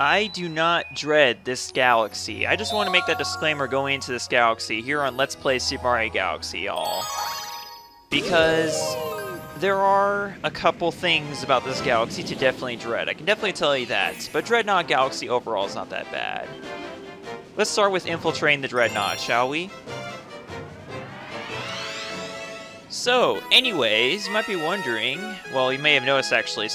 I do not dread this galaxy. I just want to make that disclaimer going into this galaxy here on Let's Play Super Mario Galaxy, y'all. Because there are a couple things about this galaxy to definitely dread. I can definitely tell you that. But Dreadnought Galaxy overall is not that bad. Let's start with infiltrating the Dreadnought, shall we? So, anyways, you might be wondering, well, you may have noticed actually,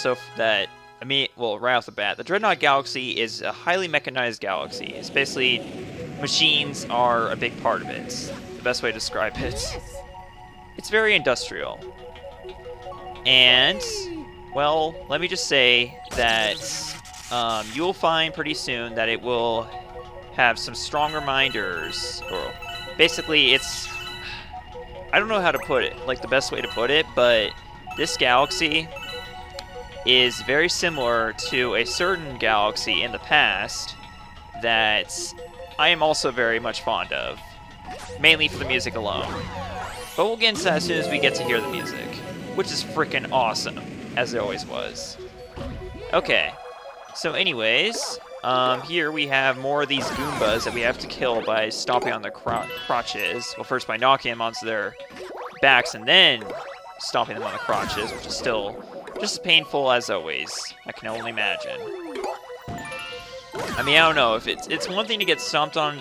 well, right off the bat, the Dreadnought Galaxy is a highly mechanized galaxy. It's basically, machines are a big part of it. The best way to describe it. It's very industrial. And, well, let me just say that you'll find pretty soon that it will have some strong reminders, or basically it's, I don't know how to put it, like the best way to put it, but this galaxy is very similar to a certain galaxy in the past that I am also very much fond of, mainly for the music alone. But we'll get into that as soon as we get to hear the music, which is freaking awesome, as it always was. Okay, so anyways, here we have more of these Goombas that we have to kill by stomping on their crotches. Well, first by knocking them onto their backs and then stomping them on the crotches, which is still just as painful as always. I can only imagine. I mean, I don't know, if it's one thing to get stomped on,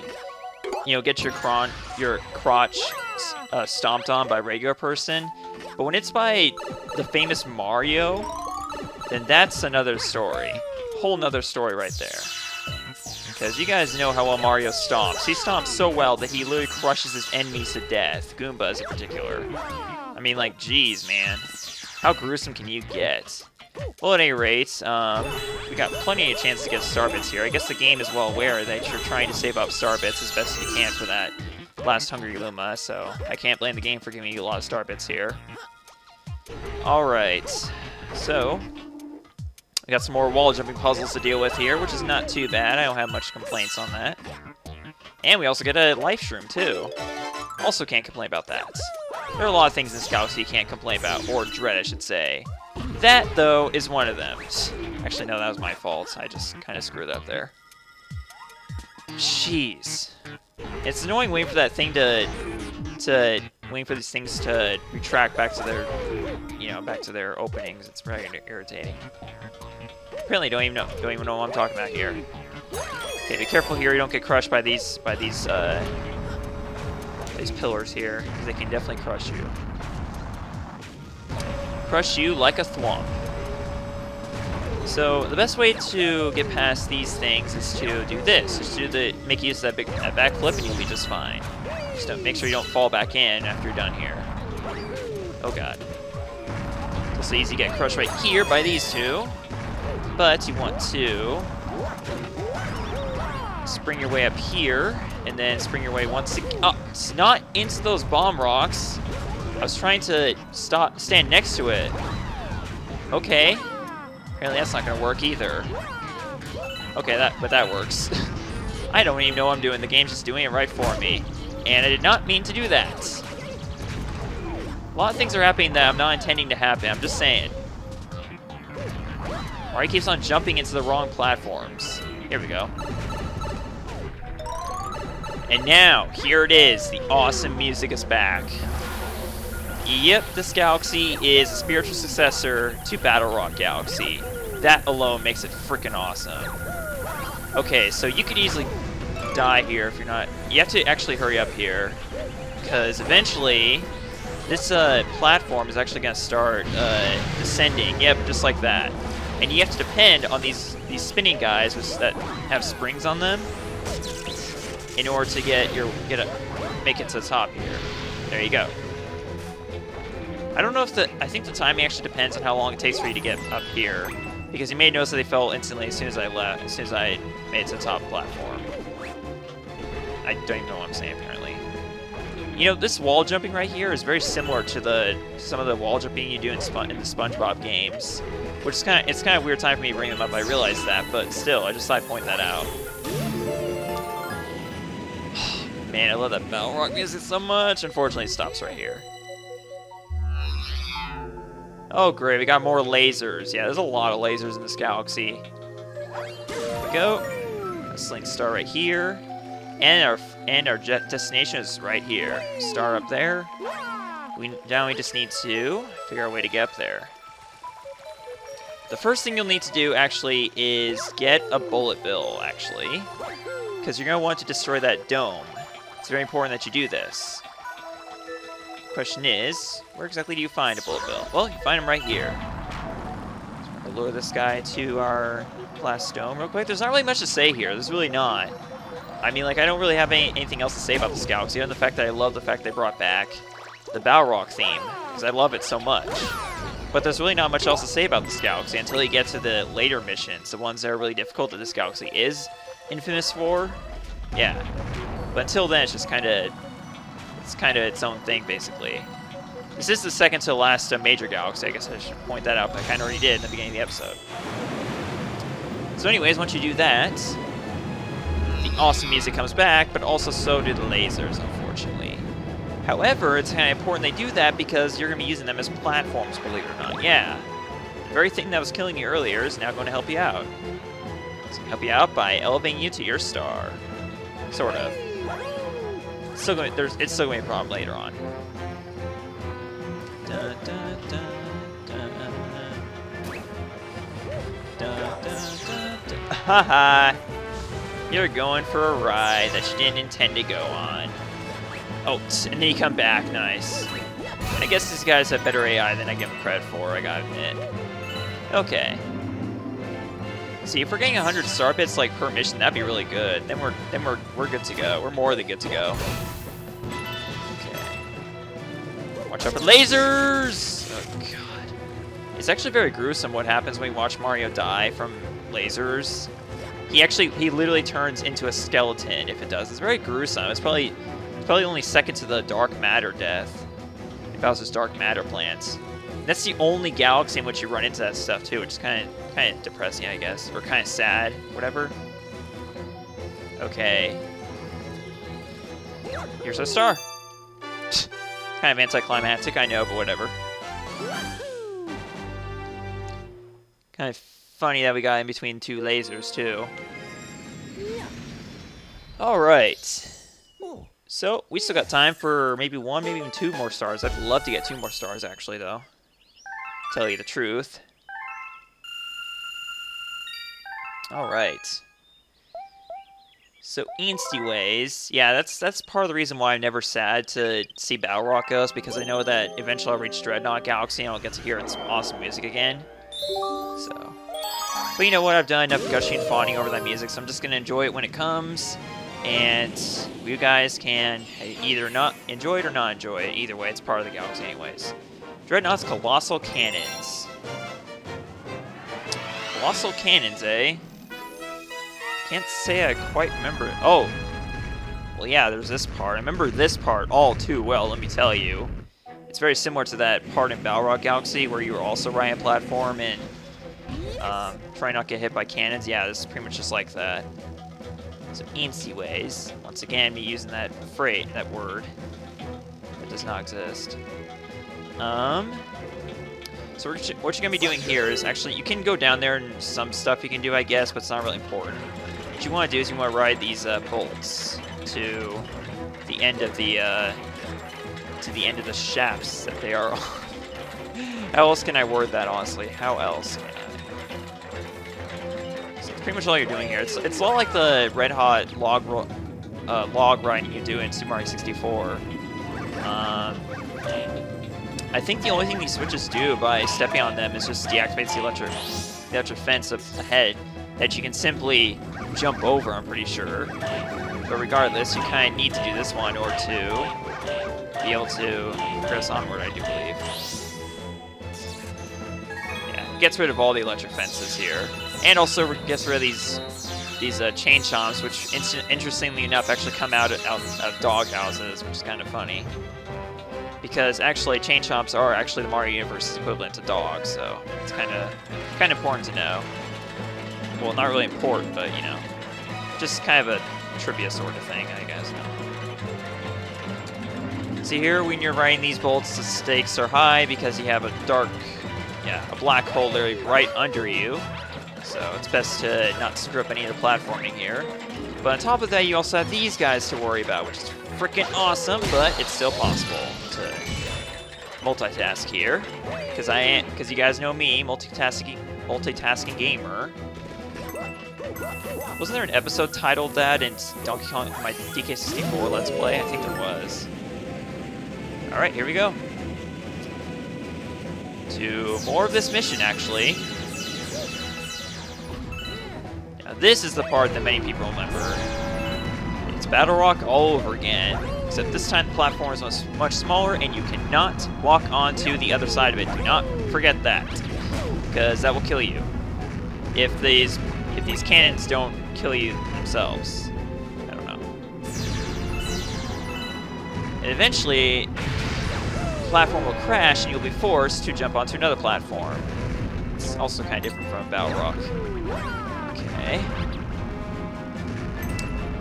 you know, get your crotch stomped on by a regular person, but when it's by the famous Mario, then that's another story. Whole nother story right there. Because you guys know how well Mario stomps. He stomps so well that he literally crushes his enemies to death, Goombas in particular. I mean, like, geez, man. How gruesome can you get? Well, at any rate, we got plenty of chances to get star bits here. I guess the game is well aware that you're trying to save up star bits as best as you can for that last Hungry Luma, so I can't blame the game for giving you a lot of star bits here. Alright, so we got some more wall jumping puzzles to deal with here, which is not too bad. I don't have much complaints on that. And we also get a life shroom, too. Also can't complain about that. There are a lot of things in this galaxy you can't complain about, or dread, I should say. That, though, is one of them. Actually, no, that was my fault. I just kind of screwed up there. Jeez. It's annoying waiting for that thing waiting for these things to retract back to their, you know, back to their openings. It's very irritating. Apparently, don't even know what I'm talking about here. Okay, be careful here. You don't get crushed by these pillars here, because they can definitely crush you. Crush you like a thwomp. So the best way to get past these things is to do this. Just make use of that backflip, and you'll be just fine. Just don't, make sure you don't fall back in after you're done here. Oh god. It's so easy to get crushed right here by these two. But you want to spring your way up here, and then spring your way once again. Oh, it's not into those bomb rocks. I was trying to stand next to it. Okay. Apparently that's not gonna work either. Okay, but that works. I don't even know what I'm doing. The game's just doing it right for me. And I did not mean to do that. A lot of things are happening that I'm not intending to happen. I'm just saying. Mario keeps on jumping into the wrong platforms. Here we go. And now, here it is. The awesome music is back. Yep, this galaxy is a spiritual successor to Battle Rock Galaxy. That alone makes it freaking awesome. Okay, so you could easily die here if you're not... You have to actually hurry up here, because eventually this platform is actually going to start descending. Yep, just like that. And you have to depend on these spinning guys that have springs on them in order to make it to the top here. There you go. I don't know if I think the timing actually depends on how long it takes for you to get up here, because you may notice that they fell instantly as soon as I made it to the top platform. I don't even know what I'm saying apparently. You know, this wall jumping right here is very similar to some of the wall jumping you do in the SpongeBob games, which is kind of weird time for me to bring them up. I realize that, but still, I just thought I'd point that out. Man, I love that Battle Rock music so much. Unfortunately, it stops right here. Oh great, we got more lasers. Yeah, there's a lot of lasers in this galaxy. go. A Sling Star right here. And our jet destination is right here. Star up there. Now we just need to figure out a way to get up there. The first thing you'll need to do, actually, is get a bullet bill, actually. Because you're going to want to destroy that dome. It's very important that you do this. Question is, where exactly do you find a bullet bill? Well, you find them right here. So we're going to lure this guy to our glass dome real quick. There's not really much to say here. There's really not. I mean, like, I don't really have anything else to say about this galaxy, other than the fact that I love the fact they brought back the Balrog theme, because I love it so much. But there's really not much else to say about this galaxy until you get to the later missions, the ones that are really difficult that this galaxy is infamous for. Yeah. But until then, it's just kind of its own thing, basically. This is the second to last major galaxy. I guess I should point that out, but I kind of already did in the beginning of the episode. So anyways, once you do that, the awesome music comes back, but also so do the lasers, unfortunately. However, it's kind of important they do that because you're going to be using them as platforms, believe it or not. Yeah. The very thing that was killing you earlier is now going to help you out. It's going to help you out by elevating you to your star. Sort of. It's still going to be a problem later on. Dun, dun, dun, dun, dun, dun, dun, dun. Haha! You're going for a ride that you didn't intend to go on. Oh, and then you come back. Nice. I guess these guys have better AI than I give them credit for, I gotta admit. Okay. See, if we're getting 100 star bits like per mission, that'd be really good. Then we're good to go. We're more than good to go. Okay. Watch out for lasers! Oh god. It's actually very gruesome what happens when we watch Mario die from lasers. He literally turns into a skeleton if it does. It's very gruesome. It's probably only second to the dark matter death. Bowser's dark matter plants. That's the only galaxy in which you run into that stuff too, which is kind of depressing, I guess, or kind of sad, whatever. Okay. Here's our star. Kind of anticlimactic, I know, but whatever. Kind of funny that we got in between two lasers too. All right. So, we still got time for maybe one, maybe even two more stars. I'd love to get 2 more stars, actually, though. Tell you the truth. Alright. So, Insty Ways. Yeah, that's part of the reason why I'm never sad to see Balrog goes, because I know that eventually I'll reach Dreadnought Galaxy and I'll get to hear its awesome music again. So. But you know what? I've done enough gushing and fawning over that music, so I'm just going to enjoy it when it comes. And you guys can either not enjoy it or not enjoy it. Either way, it's part of the galaxy anyways. Dreadnought's Colossal Cannons. Colossal Cannons, eh? Can't say I quite remember it. Oh! Well, yeah, there's this part. I remember this part all too well, let me tell you. It's very similar to that part in Balrog Galaxy where you were also riding a platform and try not to get hit by cannons. Yeah, this is pretty much just like that. So Insty Ways. Once again, me using that word that does not exist. So what you're going to be doing here is actually, you can go down there and some stuff you can do, I guess, but it's not really important. What you want to do is you want to ride these bolts to the end of the shafts that they are on. How else can I word that, honestly? How else can I? Pretty much all you're doing here. It's a lot like the red hot log riding you do in Super Mario 64. I think the only thing these switches do by stepping on them is just deactivates the electric fence ahead that you can simply jump over, I'm pretty sure. But regardless, you kind of need to do this one or to be able to press onward, I do believe. Yeah, it gets rid of all the electric fences here. And also gets rid of these chain chomps, which interestingly enough actually come out of dog houses, which is kind of funny. Because actually, chain chomps are actually the Mario Universe's equivalent to dogs, so it's kind of important to know. Well, not really important, but you know, just kind of a trivia sort of thing, I guess. See here, when you're riding these bolts, the stakes are high because you have a black hole literally right under you. So it's best to not screw up any of the platforming here. But on top of that, you also have these guys to worry about, which is freaking awesome, but it's still possible to multitask here. Because you guys know me, multitasking gamer. Wasn't there an episode titled that in Donkey Kong, my DK64 Let's Play? I think there was. Alright, here we go. To more of this mission, actually. Now, this is the part that many people remember. It's Battle Rock all over again, except this time the platform is much smaller and you cannot walk onto the other side of it. Do not forget that, because that will kill you. If these cannons don't kill you themselves. I don't know. And eventually, the platform will crash and you'll be forced to jump onto another platform. It's also kind of different from Battle Rock. Okay.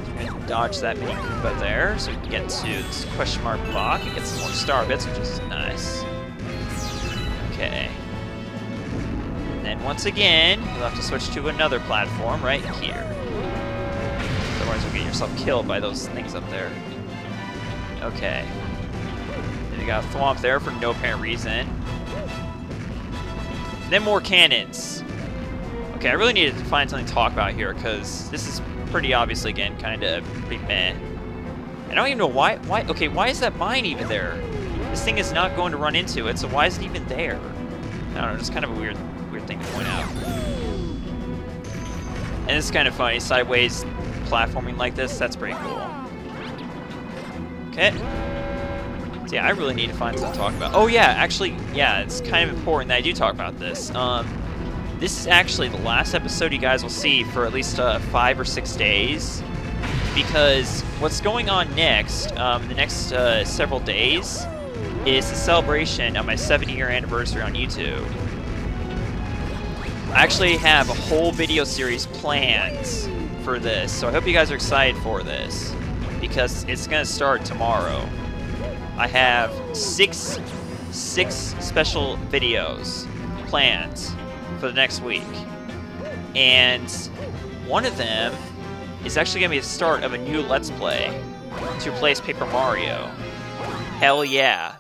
We're going to dodge that mini Koopa there so we can get to this question mark block and get some more star bits, which is nice. Okay. And once again, you'll have to switch to another platform right here. Otherwise you'll get yourself killed by those things up there. Okay. Then you got a thwomp there for no apparent reason. Then more cannons. Okay, I really needed to find something to talk about here, because this is pretty obviously, again, kind of pretty meh. I don't even know why, okay, why is that mine even there? This thing is not going to run into it, so why is it even there? I don't know, just kind of a weird thing to point out. And it's kind of funny, sideways platforming like this, that's pretty cool. Okay. So yeah, I really need to find something to talk about. Oh yeah, actually, yeah, it's kind of important that I do talk about this. This is actually the last episode you guys will see for at least 5 or 6 days. Because what's going on next, the next several days, is the celebration of my 70-year anniversary on YouTube. I actually have a whole video series planned for this, so I hope you guys are excited for this, because it's going to start tomorrow. I have six special videos planned for the next week, and one of them is actually going to be the start of a new Let's Play to replace Paper Mario. Hell yeah.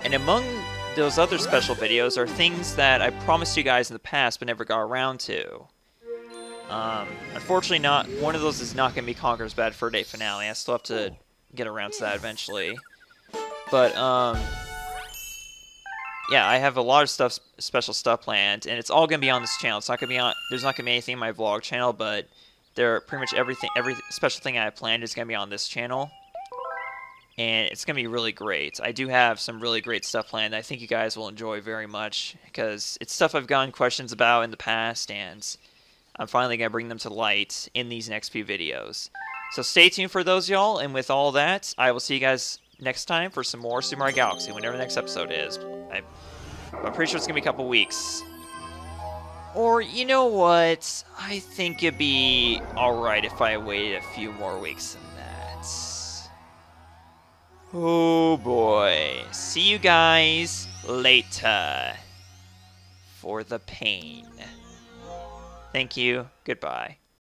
And among those other special videos are things that I promised you guys in the past but never got around to. Unfortunately, one of those is not going to be Conker's Bad Fur Day finale. I still have to get around to that eventually. But, yeah, I have a lot of special stuff planned, and it's all going to be on this channel. It's not going to be on, there's not going to be anything in my vlog channel, but pretty much every special thing I have planned is going to be on this channel. And it's going to be really great. I do have some really great stuff planned that I think you guys will enjoy very much, because it's stuff I've gotten questions about in the past, and I'm finally going to bring them to light in these next few videos. So stay tuned for those, y'all, and with all that, I will see you guys next time for some more Super Mario Galaxy, whenever the next episode is. I'm pretty sure it's going to be a couple weeks. Or, you know what? I think it'd be alright if I waited a few more weeks than that. Oh boy. See you guys later for the pain. Thank you. Goodbye.